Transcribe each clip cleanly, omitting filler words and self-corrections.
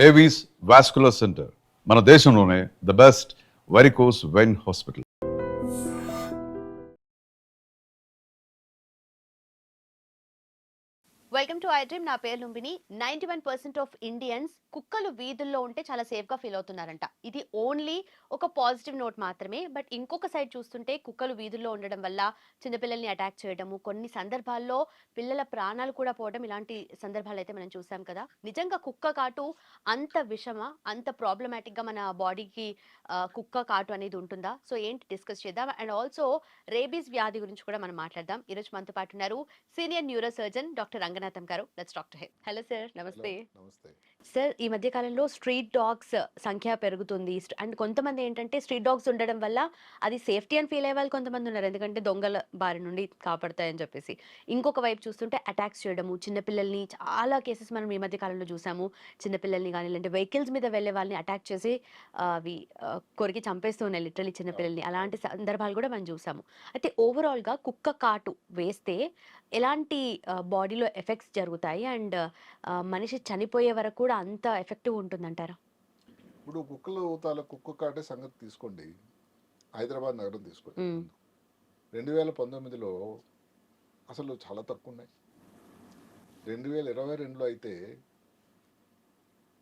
Avis vascular centre మన దేశంలోనే the best varicose vein hospital. Welcome to I dream. నా పేరు లుంబిని. 91% ఆఫ్ ఇండియన్స్ కుక్కలు వీధుల్లో ఉంటే చాలా సేఫ్గా ఫీల్ అవుతున్నారంట. ఇది ఓన్లీ ఒక పాజిటివ్ నోట్ మాత్రమే. బట్ ఇంకొక సైడ్ చూస్తుంటే కుక్కలు వీధుల్లో ఉండడం వల్ల చిన్నపిల్లల్ని అటాక్ చేయడము, కొన్ని సందర్భాల్లో పిల్లల ప్రాణాలు కూడా పోవడం, ఇలాంటి సందర్భాలు అయితే మనం చూసాం కదా. నిజంగా కుక్క కాటు అంత విషమా, అంత ప్రాబ్లమాటిక్గా మన బాడీకి కుక్క కాటు అనేది ఉంటుందా? సో ఏంటి డిస్కస్ చేద్దాం. అండ్ ఆల్సో రేబీస్ వ్యాధి గురించి కూడా మనం మాట్లాడదాం. ఈరోజు మనతో పాటు ఉన్నారు senior neurosurgeon doctor Ranganatham garu. Let's talk to him. Hello sir, నమస్తే. సార్, ఈ మధ్య కాలంలో స్ట్రీట్ డాగ్స్ సంఖ్య పెరుగుతుంది. అండ్ కొంతమంది ఏంటంటే స్ట్రీట్ డాగ్స్ ఉండడం వల్ల అది సేఫ్టీ అని ఫీల్ అయ్యే వాళ్ళు కొంతమంది ఉన్నారు, ఎందుకంటే దొంగల బారి నుండి కాపాడతాయని చెప్పేసి. ఇంకొక వైపు చూస్తుంటే అటాక్స్ చేయడము, చిన్నపిల్లల్ని చాలా కేసెస్ మనం ఈ మధ్య కాలంలో చూసాము. చిన్నపిల్లల్ని కానీ లేదంటే వెహికల్స్ మీద వెళ్ళే వాళ్ళని అటాక్ చేసి అవి కొరికి చంపేస్తూ ఉన్నాయి లిటరలీ చిన్నపిల్లల్ని. అలాంటి సందర్భాలు కూడా మనం చూసాము. అయితే ఓవరాల్గా కుక్క కాటు వేస్తే ఎలాంటి బాడీలో ఎఫెక్ట్స్ జరుగుతాయి అండ్ మనిషి చనిపోయే వరకు కూడా అంత ఎఫెక్టివ్ ఉంటుందంటారా? ఇప్పుడు కుక్క కాటే సంగతి తీసుకోండి. హైదరాబాద్ నగరం తీసుకోండి. 2019లో అసలు చాలా తక్కువ ఉన్నాయి. 2022లో అయితే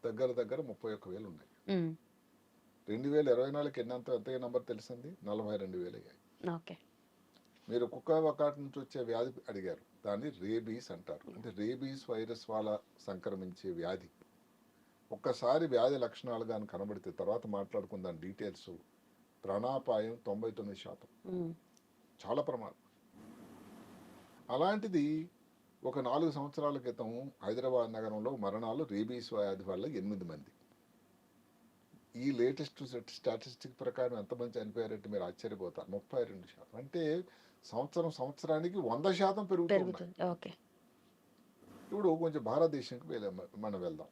దగ్గర 31,000 ఉన్నాయి. 2024కి ఎంత నంబర్ తెలిసింది? 42,000 అయ్యాయి. మీరు కుక్క కాటు నుంచి వచ్చే వ్యాధి అడిగారు. దాన్ని రేబీస్ అంటారు. అంటే రేబీస్ వైరస్ వల్ల సంక్రమించే వ్యాధి. ఒక్కసారి వ్యాధి లక్షణాలు కానీ కనబడితే తర్వాత మాట్లాడుకుందాం డీటెయిల్స్. ప్రాణాపాయం 99%. చాలా ప్రమాదం. అలాంటిది ఒక 4 సంవత్సరాల క్రితం హైదరాబాద్ నగరంలో మరణాలు రేబీస్ వ్యాధి వల్ల 8 మంది. ఈ లేటెస్ట్ స్టాటిస్టిక్ ప్రకారం ఎంతమంది చనిపోయారంటే మీరు ఆశ్చర్యపోతారు. 32%. అంటే సంవత్సరానికి 100% పెరుగుతుంది. ఇప్పుడు కొంచెం భారతదేశానికి మనం వెళ్దాం.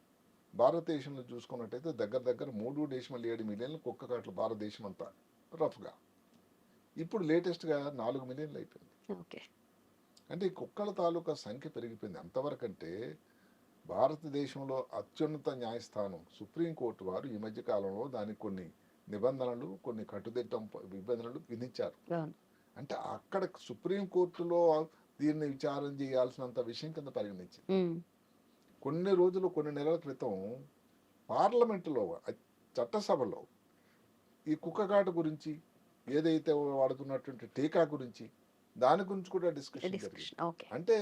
భారతదేశంలో చూసుకున్నట్టయితే దగ్గర 3.7 మిలియన్లు కుక్క కాట్లు భారతదేశం అంతా రఫ్గా. ఇప్పుడు లేటెస్ట్గా 4 మిలియన్లు అయిపోయింది. అంటే ఈ కుక్కల తాలూకా సంఖ్య పెరిగిపోయింది. ఎంతవరకు అంటే భారతదేశంలో అత్యున్నత న్యాయస్థానం సుప్రీంకోర్టు వారు ఈ మధ్య కాలంలో దానికి కొన్ని నిబంధనలు, కొన్ని కట్టుదిట్టం నిబంధనలు విధించారు. అంటే అక్కడ సుప్రీంకోర్టులో దీన్ని విచారణ చేయాల్సినంత విషయం కింద పరిగణించింది. కొన్ని నెలల క్రితం పార్లమెంటులో, చట్టసభలో ఈ కుక్కకాటు గురించి, ఏదైతే వాడుతున్నటువంటి టీకా గురించి, దాని గురించి కూడా డిస్కషన్ జరిగింది. అంటే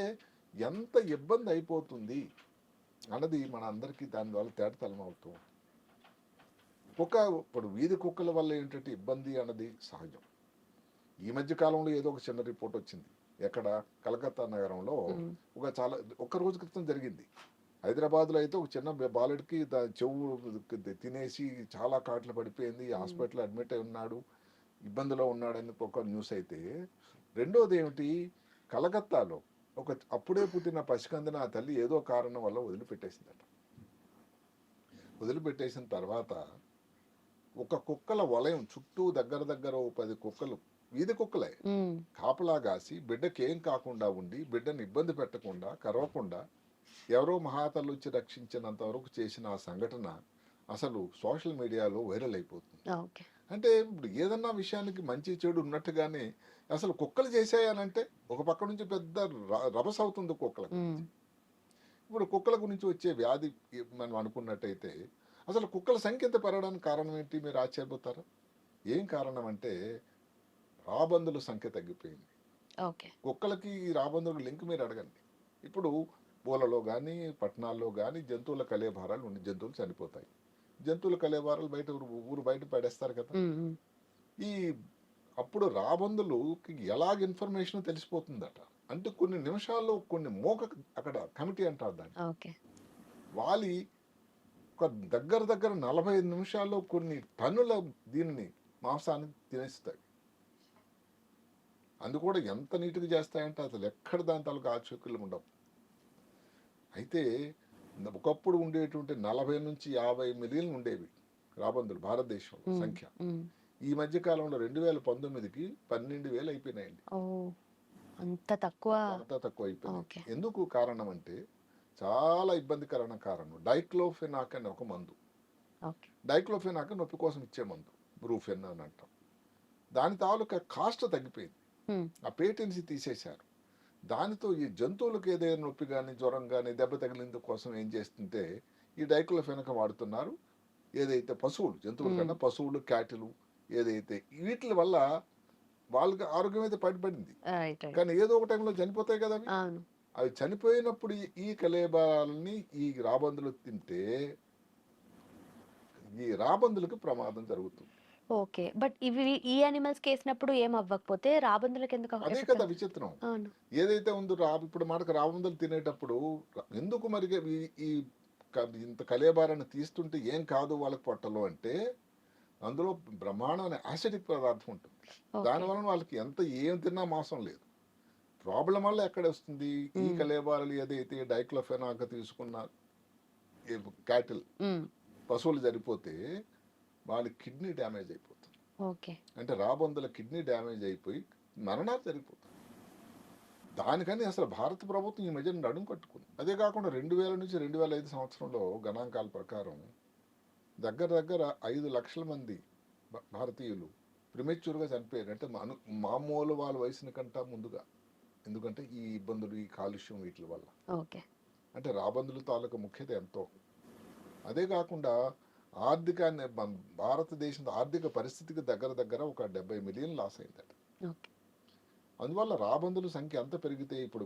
ఎంత ఇబ్బంది అయిపోతుంది అన్నది మన అందరికీ దానివల్ల తేటతలం అవుతుంది. ఇప్పుడు వీధి కుక్కల వల్ల ఏంటంటే ఇబ్బంది అన్నది సహజం. ఈ మధ్య కాలంలో ఏదో ఒక చిన్న రిపోర్ట్ వచ్చింది. ఎక్కడ? కలకత్తా నగరంలో ఒక రోజు క్రితం జరిగింది. హైదరాబాద్లో అయితే ఒక చిన్న బాలుడికి చెవు తినేసి చాలా కాట్లు పడిపోయింది, హాస్పిటల్ అడ్మిట్ అయి ఉన్నాడు, ఇబ్బందిలో ఉన్నాడని ఒక న్యూస్ అయితే, రెండోది ఏమిటి, కలకత్తాలో ఒక అప్పుడే పుట్టిన పసికందిన ఆ తల్లి ఏదో కారణం వల్ల వదిలిపెట్టేసిందట. వదిలిపెట్టేసిన తర్వాత ఒక కుక్కల వలయం చుట్టూ దగ్గర 10 కుక్కలు, వీధి కుక్కలే, కాపలా కాసి బిడ్డకి ఏం కాకుండా ఉండి, బిడ్డను ఇబ్బంది పెట్టకుండా, కరవకుండా ఎవరో మహాతల్లు వచ్చి రక్షించినంత వరకు చేసిన ఆ సంఘటన అసలు సోషల్ మీడియాలో వైరల్ అయిపోతుంది. అంటే ఇప్పుడు ఏదన్నా విషయానికి మంచి చెడు ఉన్నట్టుగానే అసలు కుక్కలు చేసేయాలంటే ఒక పక్క నుంచి పెద్ద రభస అవుతుంది కుక్కల గురించి. ఇప్పుడు కుక్కల గురించి వచ్చే వ్యాధి మనం అనుకున్నట్టయితే అసలు కుక్కల సంఖ్య ఎంత పెరగడానికి కారణం ఏంటి మీరు ఆశ్చర్యపోతారా? ఏం కారణం అంటే రాబందుల సంఖ్య తగ్గిపోయింది. కుక్కలకి ఈ రాబందుల లింక్ మీరు అడగండి. ఇప్పుడు పూలలో కానీ పట్టణాల్లో కానీ జంతువుల కలేభారాలు ఉండి జంతువులు చనిపోతాయి. జంతువుల కలేభారాలు ఊరు బయట పడేస్తారు కదా. ఈ అప్పుడు రాబందులుకి ఎలాగ ఇన్ఫర్మేషన్ తెలిసిపోతుందట అంటే కొన్ని నిమిషాల్లో కొన్ని మోక అక్కడ కమిటీ అంటారు దాన్ని, వాలి ఒక దగ్గర 45 నిమిషాల్లో కొన్ని టన్నుల దీనిని మాంసాన్ని తినేస్తాయి. అందు కూడా ఎంత నీట్గా చేస్తాయంటే అసలు ఎక్కడ దాని తాలూకు ఆచూకీలు ఉండవు. అయితే ఒకప్పుడు ఉండేటువంటి 40 నుంచి 50 మిలియన్లు ఉండేవి రాబందులు భారతదేశంలో సంఖ్య. ఈ మధ్య కాలంలో 2019కి 12,000 అయిపోయినాయండి. అంత తక్కువ అయిపోయింది. ఎందుకు కారణం అంటే చాలా ఇబ్బందికరమైన కారణం డైక్లోఫెనాక్ అనే ఒక మందు. ఓకే. డైక్లోఫెనాక్ నొప్పి కోసం ఇచ్చే మందు, బ్రూఫెన్ అని అంటాం. దాని తాలూకా కాస్ట్ తగ్గిపోయింది, హ్మ్. ఆ పేటెన్సీ తీసేశారు. దానితో ఈ జంతువులకు ఏదైనా నొప్పి కానీ జ్వరం కానీ దెబ్బ తగిలింది కోసం ఏం చేస్తుంటే ఈ డైక్లోఫెనాక్ వాడుతున్నారు. ఏదైతే పశువులు, జంతువుల హ్మ్. కన్నా పశువులు, క్యాటిలు ఏదైతే వీటి వల్ల వాళ్ళకి ఆరోగ్యం అయితే పడిపడింది, రైట్. రైట్. కానీ ఏదో ఒక టైంలో చనిపోతాయి కదా అవి. అవును. అవి చనిపోయినప్పుడు ఈ కలేబరాలని ఈ రాబందులు తింటే ఈ రాబందులకు ప్రమాదం జరుగుతుంది. ఓకే. బట్ ఇవి ఈ యానిమల్స్ కేసినప్పుడు ఏం అవ్వకపోతే రాబందులకి ఎందుకు అదే ఎఫెక్ట్ కదా అవుతుంది? విచిత్రం. అవును. ఏదైతే ఉందో ఇప్పుడు మనకు రాబందులు తినేటప్పుడు ఎందుకు మరి ఈ ఇంత కలేబారాన్ని తీస్తుంటే ఏం కాదు వాళ్ళకి పొట్టలో అంటే అందులో బ్రహ్మాండమైన యాసిడిక్ పదార్థం ఉంటుంది. ఓకే. దానివలన వాళ్ళకి ఎంత ఏం తిన్నా మాసం లేదు. ప్రాబ్లం వల్ల ఎక్కడ వస్తుంది ఈ హ్మ్. కలేబారాలు ఏదైతే డైక్లోఫెనాక్ తీసుకున్న క్యాటిల్ హ్మ్. పశువులు చనిపోతే వాళ్ళ కిడ్నీ డ్యామేజ్ అయిపోతుంది. ఓకే. అంటే రాబందుల కిడ్నీ డ్యామేజ్ అయిపోయి మరణాలు జరిగిపోతుంది. దానికని అసలు భారత ప్రభుత్వం ఈ మధ్యన నడుము కట్టుకుంది. అదే కాకుండా 2000 నుంచి 2005 సంవత్సరంలో గణాంకాల ప్రకారం దగ్గర దగ్గర 5 లక్షల మంది భారతీయులు ప్రిమెచ్యూర్గా చనిపోయారు. అంటే మామూలు వాళ్ళ వయసుని కంటా ముందుగా. ఎందుకంటే ఈ ఇబ్బందులు, ఈ కాలుష్యం వీటి వల్ల. ఓకే. అంటే రాబందుల తాలూకా ముఖ్యత ఎంతో. అదే కాకుండా ఆర్థికాన్ని భారతదేశం ఆర్థిక పరిస్థితికి దగ్గర దగ్గర ఒక 70 మిలియన్ లాస్ అయిందట. ఓకే. అందువల్ల రాబందుల సంఖ్య ఎంత పెరిగితే ఇప్పుడు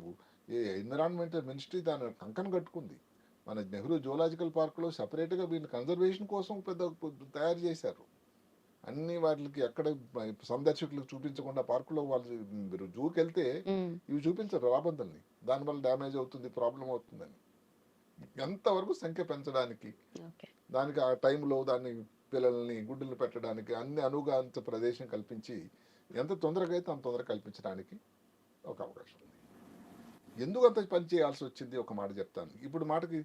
ఎన్విరాన్మెంటల్ మినిస్ట్రీ దాని కంకణ కట్టుకుంది. మన నెహ్రూ జూలాజికల్ పార్క్లో సపరేట్గా వీళ్ళని కన్జర్వేషన్ కోసం పెద్ద తయారు చేశారు. అన్ని వాటికి ఎక్కడ సందర్శకులకు చూపించకుండా పార్కులో వాళ్ళు మీరు జూకి వెళ్తే హ్మ్. ఇవి చూపించరు రాబందుల్ని, దానివల్ల డ్యామేజ్ అవుతుంది, ప్రాబ్లం అవుతుందని. ఎంతవరకు సంఖ్య పెంచడానికి, ఓకే. దానికి ఆ టైంలో దాన్ని పిల్లల్ని గుడ్డులు పెట్టడానికి అన్ని అనుగాంత ప్రదేశం కల్పించి ఎంత తొందరగా అయితే అంత తొందరగా కల్పించడానికి ఒక అవకాశం ఉంది. ఎందుకు అంత పని చేయాల్సి వచ్చింది ఒక మాట చెప్తాను. ఇప్పుడు మాటకి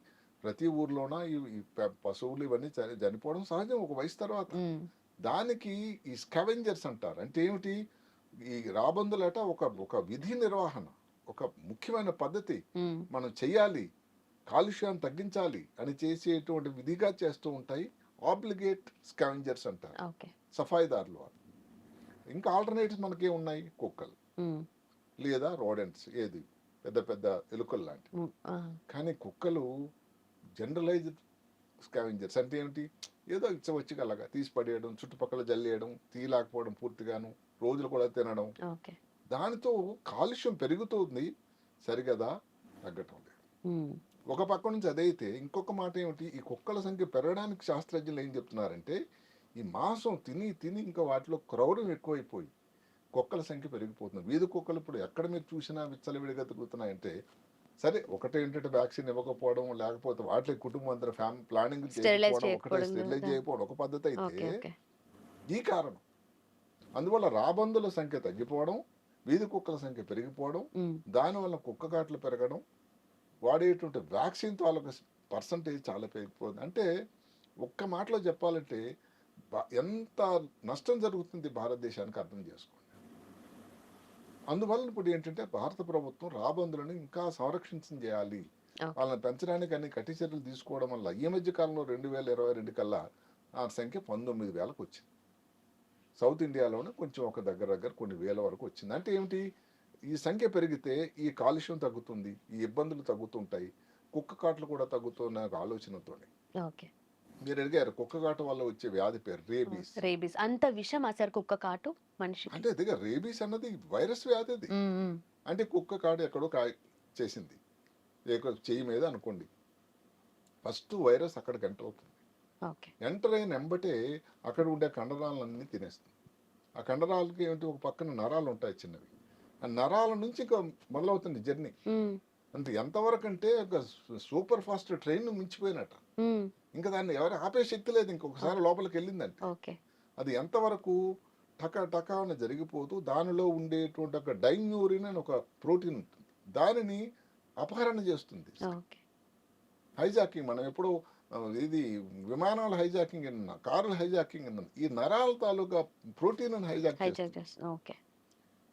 ప్రతి ఊర్లోన ఈ పశువులు ఇవన్నీ చనిపోవడం సహజం ఒక వయసు తర్వాత. హ్మ్. దానికి ఈ స్కావెంజర్స్ అంటారు. అంటే ఏమిటి, ఈ రాబందులట ఒక విధి నిర్వహణ, ఒక ముఖ్యమైన పద్ధతి హ్మ్. మనం చెయ్యాలి, కాలుష్యాన్ని తగ్గించాలి అని చేసేటువంటి విధిగా చేస్తూ ఉంటాయి. ఆబ్లిగేట్ స్కావెంజర్స్ అంటారు, ఓకే. సఫాయిదారులు వాళ్ళు. ఇంకా ఆల్టర్నేటివ్స్ మనకే ఉన్నాయి, కుక్కలు హ్మ్. లేదా రోడెంట్స్, ఏది పెద్ద పెద్ద ఎలుకలు లాంటివి. హ్మ్. ఆ! కానీ కుక్కలు జనరలైజ్డ్ స్కావెంజర్స్. అంటే ఏమిటి, ఏదో వచ్చి అలాగా తీసి పడేయడం, చుట్టుపక్కల జల్లేయడం, తీయలేకపోవడం పూర్తిగాను, రోజులు కూడా తినడం. ఓకే. దానితో కాలుష్యం పెరుగుతుంది, సరిగదా తగ్గటం లేదు. హ్మ్. ఒక పక్క నుంచి అదైతే ఇంకొక మాట ఏమిటి, ఈ కుక్కల సంఖ్య పెరగడానికి శాస్త్రజ్ఞులు ఏం చెప్తున్నారంటే ఈ మాంసం తిని తిని ఇంకా వాటిలో క్రౌర్యం ఎక్కువైపోయి కుక్కల సంఖ్య పెరిగిపోతుంది. వీధి కుక్కలు ఇప్పుడు ఎక్కడ మీరు చూసినా విచ్చలవిడిగా తిరుగుతున్నాయంటే, సరే ఒకటే ఏంటంటే వ్యాక్సిన్ ఇవ్వకపోవడం, లేకపోతే వాటి కుటుంబం అంతా ప్లానింగ్ స్టెరిలైజ్ చేయకపోవడం, ఒకటే చేయకపోవడం స్టెరిలైజ్ కదా! చేయకపోవడం ఒక పద్ధతి అయితే ఓకే. ఓకే. ఈ కారణం. అందువల్ల రాబందుల సంఖ్య తగ్గిపోవడం, వీధి కుక్కల సంఖ్య పెరిగిపోవడం, హ్మ్. దానివల్ల కుక్క కాట్లు పెరగడం, వాడేటువంటి వ్యాక్సిన్ తాలూకు పర్సంటేజ్ చాలా పెరిగిపోతుంది. అంటే ఒక్క మాటలో చెప్పాలంటే ఎంత నష్టం జరుగుతుంది భారతదేశానికి అర్థం చేసుకోండి. అందువల్ల ఇప్పుడు ఏంటంటే భారత ప్రభుత్వం రాబందులను ఇంకా సంరక్షణ చేయాలి, ఓకే. వాళ్ళని పెంచడానికి అన్ని కఠిన చర్యలు తీసుకోవడం వల్ల ఈ మధ్య కాలంలో 2022 కల్లా ఆ సంఖ్య 19,000కు వచ్చింది. సౌత్ ఇండియాలోనే కొంచెం ఒక దగ్గర దగ్గర కొన్ని వేల వరకు వచ్చింది. అంటే ఏమిటి, ఈ సంఖ్య పెరిగితే ఈ కాలుష్యం తగ్గుతుంది, ఈ ఇబ్బందులు తగ్గుతుంటాయి, కుక్క కాట్లు కూడా తగ్గుతున్న ఆలోచనతోనే. ఓకే. మీరు అడిగారు కుక్క కాటు వల్ల వచ్చే వ్యాధి పేరు రేబీస్. రేబీస్ అంత విషమా సార్ కుక్క కాటు మనిషికి? అంటే అదిగా రేబీస్ అన్నది వైరస్ వ్యాధి అది. హ్మ్. హ్మ్. అంటే కుక్క కాటు ఎక్కడో చేసింది చెయ్యి మీద అనుకోండి, ఫస్ట్ వైరస్ అక్కడికి ఎంటర్ అవుతుంది. ఓకే. ఎంటర్ అయిన ఎంబటే అక్కడ ఉండే కండరాలన్నీ తినేస్తుంది. ఆ కండరాలకి ఏంటి, ఒక పక్కన నరాలు ఉంటాయి చిన్నవి, ఆ నరాల నుంచి ఇంకా మొదలవుతుంది జర్నీ. హ్మ్. అంటే ఎంతవరకు అంటే ఒక సూపర్ ఫాస్ట్ ట్రైన్ మించిపోయినట్ట. హ్మ్. ఇంకా దాన్ని ఎవరు ఆపే శక్తి లేదు, ఇంకొకసారి లోపలికి వెళ్ళిందంటే. ఓకే. అది ఎంతవరకు టక టక అని జరిగిపోతూ దానిలో ఉండేటువంటి ఒక డైన్యూరిన్ అని ఒక ప్రోటీన్ ఉంటుంది, దానిని అపహరణ చేస్తుంది. ఓకే. హైజాకింగ్ మనం ఎప్పుడో ఇది విమానాల హైజాకింగ్ కార్ల హైజాకింగ్ ఈ నరాల తాలూకా ప్రోటీన్ హైజాక్ హైజాక్ చేస్తుంది. చేస్తుంది. ఓకే.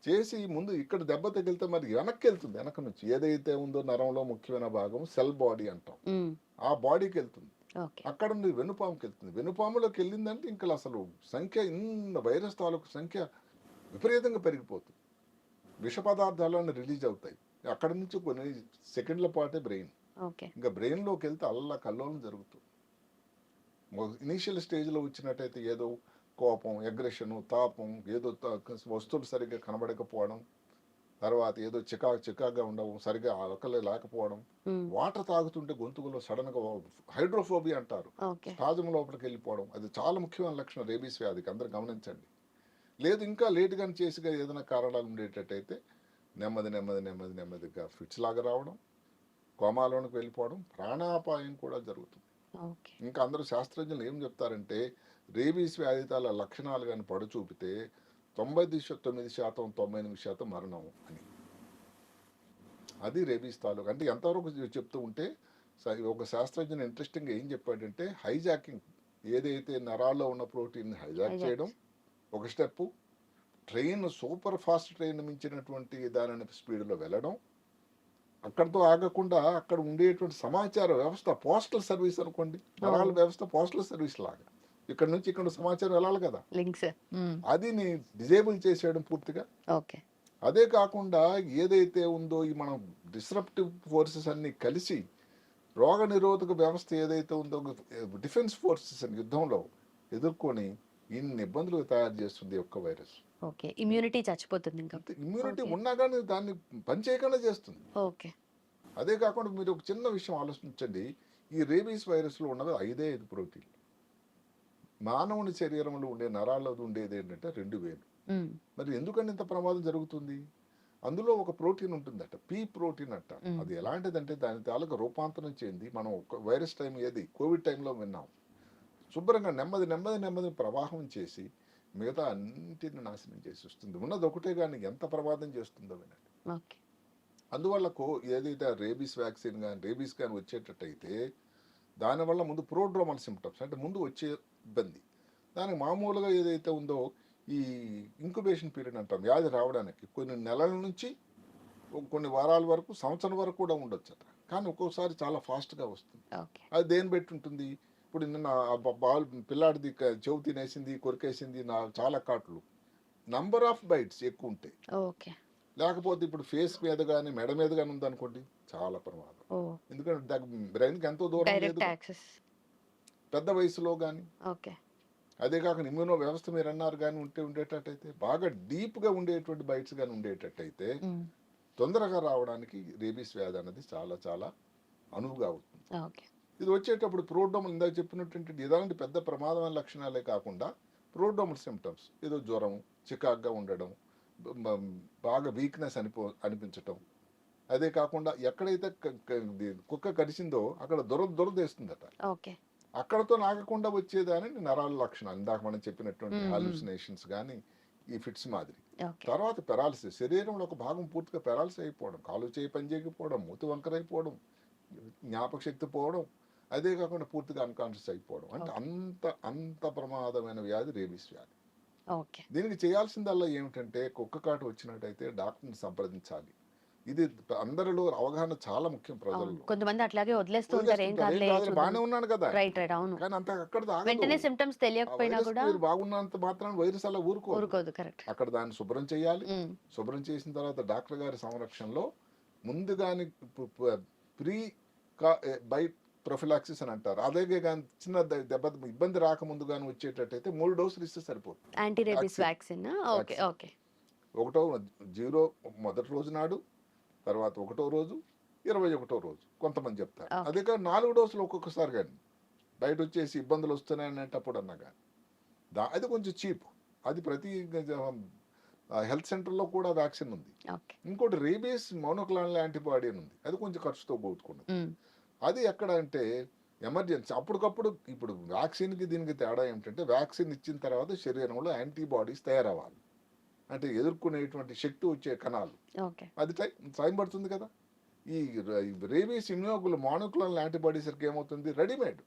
చేసి ముందు ఇక్కడ దెబ్బ తగిలితే మరి వెనక్కి వెళ్తుంది, వెనక నుంచి ఏదైతే ఉందో నరంలో ముఖ్యమైన భాగం సెల్ బాడీ అంటాం, ఆ బాడీకి వెళ్తుంది. ఓకే. అక్కడ నుండి వెన్నుపాముకి వెళ్తుంది. వెన్నుపాములోకి వెళ్ళిందంటే ఇంకా అసలు సంఖ్య ఇన్న వైరస్ తాలూకు సంఖ్య విపరీతంగా పెరిగిపోతుంది. విష పదార్థాలను రిలీజ్ అవుతాయి. అక్కడ నుంచి కొన్ని సెకండ్ల పాటే బ్రెయిన్, ఓకే. ఇంకా బ్రెయిన్లోకి వెళ్తే అల్లా కల్లోలం జరుగుతుంది. ఇనీషియల్ స్టేజ్లో వచ్చినట్టయితే ఏదో కోపం, అగ్రెషను, తాపం, ఏదో వస్తువులు సరిగ్గా కనబడకపోవడం, తర్వాత ఏదో చికాగా ఉండడం, సరిగ్గా ఆకలి లేకపోవడం, వాటర్ తాగుతుంటే గొంతుకులో సడన్గా హైడ్రోఫోబియా అంటారు, ఓకే. స్పాజం లోపలికి వెళ్ళిపోవడం, అది చాలా ముఖ్యమైన లక్షణం రేబీస్ వ్యాధికి, అందరూ గమనించండి. లేదు ఇంకా లేటుగా చేసిగా ఏదైనా కారణాలు ఉండేటట్టయితే నెమ్మదిగా ఫిట్స్ లాగా రావడం, కోమాలోనికి వెళ్ళిపోవడం, ప్రాణాపాయం కూడా జరుగుతుంది. ఓకే. ఇంకా అందరూ శాస్త్రజ్ఞులు ఏం చెప్తారంటే రేబీస్ వ్యాధితాల లక్షణాలు కానీ చూపితే 99%, 98% మరణం అని. అది రేబీస్ తాలూకు. అంటే ఎంతవరకు చెప్తూ ఉంటే ఒక శాస్త్రజ్ఞుని ఇంట్రెస్టింగ్గా ఏం చెప్పాడంటే హైజాకింగ్, ఏదైతే నరాల్లో ఉన్న ప్రోటీన్ హైజాక్ చేయడం ఒక step, train super fast train మించినటువంటి దాని స్పీడ్లో వెళ్ళడం, అక్కడితో ఆగకుండా అక్కడ ఉండేటువంటి సమాచార వ్యవస్థ, పోస్టల్ సర్వీస్ అనుకోండి, నరాల వ్యవస్థ పోస్టల్ సర్వీస్ లాగా ఇక్కడ నుంచి ఇక్కడ సమాచారం వెళ్ళాలి కదా, లింక్స్ అది డిజేబుల్ చేసేయడం పూర్తిగా. ఓకే. అదే కాకుండా ఏదైతే ఉందో ఈ మనం డిస్రప్టివ్ ఫోర్సెస్ అన్ని కలిసి రోగ నిరోధక వ్యవస్థ ఏదైతే ఉందో డిఫెన్స్ ఫోర్సెస్ అని యుద్ధంలో ఎదుర్కొని ఇన్ని ఇబ్బందులు తయారు చేస్తుంది ఒక్క వైరస్. ఓకే. ఇమ్యూనిటీ చచ్చిపోతుంది ఇంకా. ఇమ్యూనిటీ ఉన్నా కానీ దాన్ని పనిచేయకుండా చేస్తుంది. ఓకే. అదే కాకుండా మీరు ఒక చిన్న విషయం ఆలోచించండి, ఈ రేబీస్ వైరస్లో ఉన్నది 5 ప్రోటీన్లు. మానవుని శరీరంలో ఉండే నరాల్లో ఉండేది ఏంటంటే 2000. మరి ఎందుకంటే ఇంత ప్రమాదం జరుగుతుంది? అందులో ఒక ప్రోటీన్ ఉంటుందట, పీ ప్రోటీన్ అంట. అది ఎలాంటిదంటే దాని తాలూకు రూపాంతరం చెంది, మనం వైరస్ టైం ఏది కోవిడ్ టైంలో విన్నాం, శుభ్రంగా నెమ్మది ప్రవాహం చేసి మిగతా అన్నింటిని నాశనం చేసి వస్తుంది. ఉన్నది ఒకటే కానీ ఎంత ప్రమాదం చేస్తుందో వినండి. అందువల్ల ఏదైతే రేబీస్ వ్యాక్సిన్ కానీ రేబీస్ కానీ వచ్చేటట్టయితే దానివల్ల ముందు ప్రోడ్రోమల్ సిమ్టమ్స్ అంటే ముందు వచ్చే ఇబ్బంది, దానికి మామూలుగా ఏదైతే ఉందో ఈ ఇంక్యుబేషన్ పీరియడ్ అంటాం, వ్యాధి రావడానికి కొన్ని నెలల నుంచి కొన్ని వారాల వరకు, సంవత్సరం వరకు కూడా ఉండొచ్చు, కానీ ఒక్కోసారి చాలా ఫాస్ట్గా వస్తుంది. అది దేని బట్టి ఉంటుంది? ఇప్పుడు నిన్న పిల్లాడిది చెవు తినేసింది, కొరికేసింది, చాలా కాట్లు, నంబర్ ఆఫ్ బైట్స్ ఎక్కువ ఉంటాయి. లేకపోతే ఇప్పుడు ఫేస్ మీద కానీ మెడ మీద కానీ ఉందనుకోండి, చాలా ప్రమాదం. ఎందుకంటే బ్రెయిన్కి ఎంతో దూరం లేదు, పెద్ద వయసులో కానీ. అదే కాకుండా ఇమ్యూనో వ్యవస్థ మీరు అన్నారు కానీ ఉండేటట్టయితే, బాగా డీప్గా ఉండేటువంటి బైట్స్ కానీ ఉండేటట్టయితే తొందరగా రావడానికి రేబీస్ వ్యాధి అనేది చాలా చాలా అనువుగా అవుతుంది. ఇది వచ్చేటప్పుడు ప్రోడ్రోమల్, ఇందాక చెప్పినట్టు ఇలాంటి పెద్ద ప్రమాదమైన లక్షణాలే కాకుండా ప్రోడ్రోమల్ సిమ్టమ్స్, ఏదో జ్వరం, చికాగ్గా ఉండడం, బాగా వీక్నెస్ అనిపించటం. అదే కాకుండా ఎక్కడైతే కుక్క కరిచిందో అక్కడ దురదేస్తుందట, అక్కడతో నాగకుండా వచ్చేదాని నరాల లక్షణాలు, ఇందాక మనం చెప్పినటువంటి హాలుసినేషన్స్ కానీ ఈ ఫిట్స్ మాదిరి. తర్వాత పెరాలసిస్, శరీరంలో ఒక భాగం పూర్తిగా పెరాలసిస్ అయిపోవడం, కాలు చేయి పని చేయకపోవడం, మూతి వంకరైపోవడం, జ్ఞాపక శక్తి పోవడం, అదే కాకుండా పూర్తిగా అన్కాన్షియస్ అయిపోవడం. అంటే అంత ప్రమాదమైన వ్యాధి రేబీస్ వ్యాధి. దీనికి చేయాల్సిందల్లా ఏమిటంటే కుక్క కాటు వచ్చినట్టయితే డాక్టర్ని సంప్రదించాలి. ఇది అందరిలో అవగాహన చాలా ముఖ్యం. ప్రజల్లో కొంతమంది అట్లాగే వదిలేస్తూ ఉంటారు, ఏం కాదులే బాగానే ఉన్నాను కదా, అవును, కానీ అంత అక్కడ వెంటనే సింప్టమ్స్ తెలియకపోయినా కూడా మీరు బాగున్నంత మాత్రం వైరస్ అలా ఊరుకోదు. కరెక్ట్. అక్కడ దాన్ని శుభ్రం చేయాలి. శుభ్రం చేసిన తర్వాత డాక్టర్ గారి సంరక్షణలో ముందుగాని ప్రీ బై ప్రొఫిలాక్సిస్ అని అంటారు, అదే కానీ చిన్న దెబ్బ ఇబ్బంది రాకముందు కానీ వచ్చేటట్టయితే 3 డోసులు ఇస్తే సరిపోతుంది యాంటీ రేబీస్ వ్యాక్సిన్. ఒకటో 0 మొదటి రోజు నాడు, తర్వాత 1వ రోజు, 21వ రోజు కొంతమంది చెప్తారు. అదే కానీ 4 డోసులు ఒక్కొక్కసారి కానీ బయట వచ్చేసి ఇబ్బందులు వస్తున్నాయనేటప్పుడు అన్నా కానీ అది కొంచెం చీప్. అది ప్రతి హెల్త్ సెంటర్లో కూడా వ్యాక్సిన్ ఉంది. ఇంకోటి రేబీస్ మోనోక్లోనల్ యాంటీబాడీ అని ఉంది, అది కొంచెం ఖర్చుతో కూడుకున్నది. అది ఎక్కడ అంటే ఎమర్జెన్సీ, అప్పటికప్పుడు. ఇప్పుడు వ్యాక్సిన్కి దీనికి తేడా ఏమిటంటే వ్యాక్సిన్ ఇచ్చిన తర్వాత శరీరంలో యాంటీబాడీస్ తయారవ్వాలి, అంటే ఎదుర్కొనేటువంటి శక్తి వచ్చే కణాలు, అది టైం పడుతుంది కదా. ఈ రేబీస్ మోనోక్లోనల్ యాంటీబాడీస్ ఏమవుతుంది, రెడీమేడ్,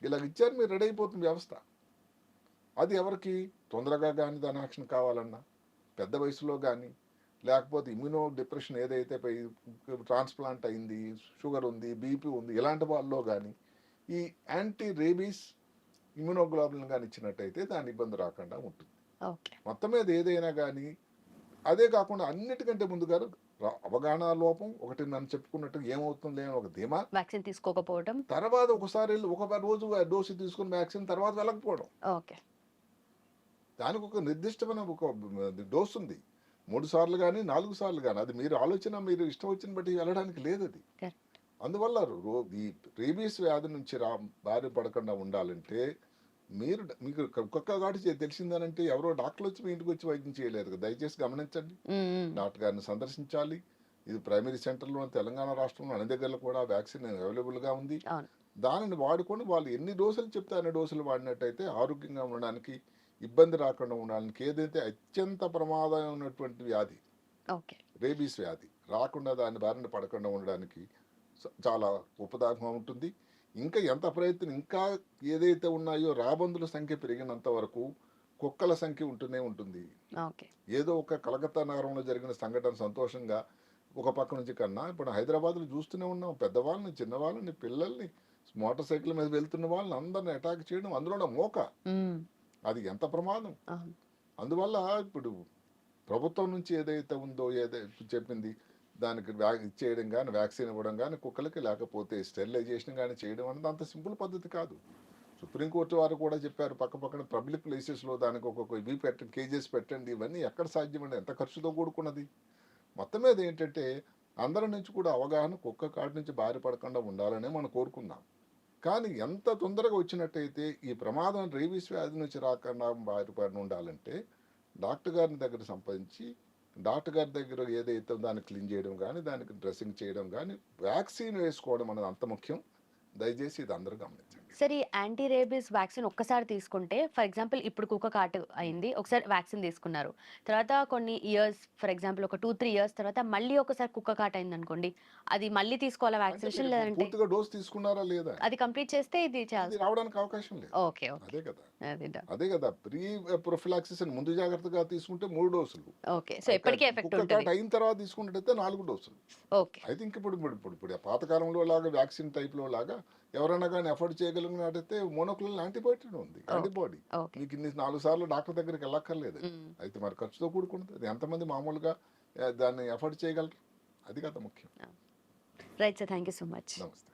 ఇలా ఇచ్చారు మీరు రెడీ అయిపోతుంది వ్యవస్థ. అది ఎవరికి తొందరగా కానీ దాని యాక్షన్ కావాలన్నా, పెద్ద వయసులో కానీ, లేకపోతే ఇమ్యూనో డిప్రెషన్ ఏదైతే ట్రాన్స్ప్లాంట్ అయింది, షుగర్ ఉంది, బీపీ ఉంది, ఇలాంటి వాళ్ళలో కానీ ఈ యాంటీ రేబీస్ ఇమ్యూనోగ్లోబులిన్ కానీ ఇచ్చినట్టయితే దాని ఇబ్బంది రాకుండా ఉంటుంది. ఓకే. మొత్తం మీద ఏదైనా కానీ అదే కాకుండా అన్నిటికంటే ముందుగా అవగాహన లోపం ఒకటి, నన్ను చెప్పుకున్నట్టు ఏమవుతుంది అని ఒక ధీమా, వ్యాక్సిన్ తీసుకోకపోవడం, తర్వాత ఒకసారి ఒక రోజు డోసు తీసుకుని వ్యాక్సిన్ తర్వాత వెళ్ళకపోవడం. ఓకే. దానికి ఒక నిర్దిష్టమైన ఒక డోస్ ఉంది, 3 సార్లు కానీ 4 సార్లు కానీ, అది మీరు ఆలోచన, మీరు ఇష్టం వచ్చిన బట్టి వెళ్ళడానికి లేదు అది. Correct. అందువల్ల ఈ రేబీస్ వ్యాధి నుంచి బారి పడకుండా ఉండాలంటే మీకు ఒక్కొక్క గాటి తెలిసిందనంటే ఎవరో డాక్టర్లు వచ్చి మీ ఇంటికి వచ్చి వైద్యం చేయలేరు కదా. దయచేసి గమనించండి, డాక్టర్ గారిని సందర్శించాలి. ఇది ప్రైమరీ సెంటర్లో తెలంగాణ రాష్ట్రంలో అన్ని దగ్గరలో కూడా వ్యాక్సిన్ అవైలబుల్గా ఉంది. దానిని వాడుకొని వాళ్ళు ఎన్ని డోసులు చెప్తే అన్ని డోసులు వాడినట్టయితే ఆరోగ్యంగా ఉండడానికి, ఇబ్బంది రాకుండా ఉండడానికి, ఏదైతే అత్యంత ప్రమాదం ఉన్నటువంటి వ్యాధి రేబీస్ వ్యాధి రాకుండా, దాని బారిన పడకుండా ఉండడానికి చాలా ఉపదాహంగా ఉంటుంది. ఇంకా ఎంత ప్రయత్నం, ఇంకా ఏదైతే ఉన్నాయో రాబందుల సంఖ్య పెరిగినంత వరకు కుక్కల సంఖ్య ఉంటూనే ఉంటుంది. ఏదో ఒక కలకత్తా నగరంలో జరిగిన సంఘటన సంతోషంగా ఒక పక్క నుంచి కన్నా ఇప్పుడు హైదరాబాద్లో చూస్తూనే ఉన్నాం, పెద్దవాళ్ళని, చిన్నవాళ్ళని, పిల్లల్ని, మోటార్ సైకిల్ మీద వెళ్తున్న వాళ్ళని అందరిని అటాక్ చేయడం, అందులో మోక, అది ఎంత ప్రమాదం. అందువల్ల ఇప్పుడు ప్రభుత్వం నుంచి ఏదైతే ఉందో, ఏదైతే చెప్పింది దానికి ఇచ్చేయడం కానీ, వ్యాక్సిన్ ఇవ్వడం కానీ కుక్కలకి, లేకపోతే స్టెరిలైజేషన్ కానీ చేయడం అనేది అంత సింపుల్ పద్ధతి కాదు. సుప్రీంకోర్టు వారు కూడా చెప్పారు, పక్కన పబ్లిక్ ప్లేసెస్లో దానికి ఒక్కొక్క ఇవి పెట్టండి, కేజెస్ పెట్టండి. ఇవన్నీ ఎక్కడ సాధ్యమండి, ఎంత ఖర్చుతో కూడుకున్నది. మొత్తం మీద ఏంటంటే అందరి నుంచి కూడా అవగాహన, కుక్క కాటి నుంచి బారి పడకుండా ఉండాలనే మనం కోరుకుందాం. కానీ ఎంత తొందరగా వచ్చినట్టయితే ఈ ప్రమాదం రేబీస్ వ్యాధి నుంచి రాకుండా బారిపడి ఉండాలంటే డాక్టర్ గారిని దగ్గర సంపాదించి, డాక్టర్ గారి దగ్గర ఏదైతే దాన్ని క్లీన్ చేయడం కానీ, దానికి డ్రెస్సింగ్ చేయడం కానీ, వ్యాక్సిన్ వేసుకోవడం అనేది అంత ముఖ్యం. దయచేసి ఇది అందరూ గమనించండి. సరే, ఈ యాంటీ రేబీస్ వ్యాక్సిన్ ఒక్కసారి తీసుకుంటే, ఫర్ ఎగ్జాంపుల్ ఇప్పుడు కుక్క కాటు అయింది, ఒకసారి వ్యాక్సిన్ తీసుకున్నారు, తర్వాత కొన్ని ఇయర్స్, ఫర్ ఎగ్జాంపుల్ ఒక 2-3 ఇయర్స్ తర్వాత మళ్ళీ ఒకసారి కుక్క కాటు అయింది అనుకోండి, అది మళ్ళీ తీసుకోవాలా వ్యాక్సినేషన్, లేదంటే పూర్తిగా డోస్ తీసుకున్నారా లేదా, అది కంప్లీట్ చేస్తే ఇది రావడానికి అవకాశం లేదు. ఓకే. అదే కదా ప్రీ ప్రొఫిలాక్సిస్ అని ముందు జాగ్రత్తగా తీసుకుంటే 3 డోసులు. ఓకే. సో ఎప్పటికీ ఎఫెక్ట్ ఉంటుంది. అయిన తర్వాత తీసుకున్నట్టయితే 4 డోసులు. ఓకే. ఐ థింక్ ఇప్పుడు పాతకాలంలో లాగా వ్యాక్సిన్ టైప్ లో లాగా ఎవరైనా కానీ ఎఫర్ట్ చేయగలిగినట్టయితే మోనోక్లోనల్ యాంటీబయాటిక్ ఉంది, యాంటీబాడీ. మీకు ఇన్ని 4 సార్లు డాక్టర్ దగ్గరికి వెళ్ళక్కర్లేదు. అయితే మరి ఖర్చుతో కూడుకున్నది. ఎంతమంది మామూలుగా దాన్ని ఎఫర్ట్ చేయగలరు, అది కదా ముఖ్యం. Right sir, thank you so much. నమస్తే.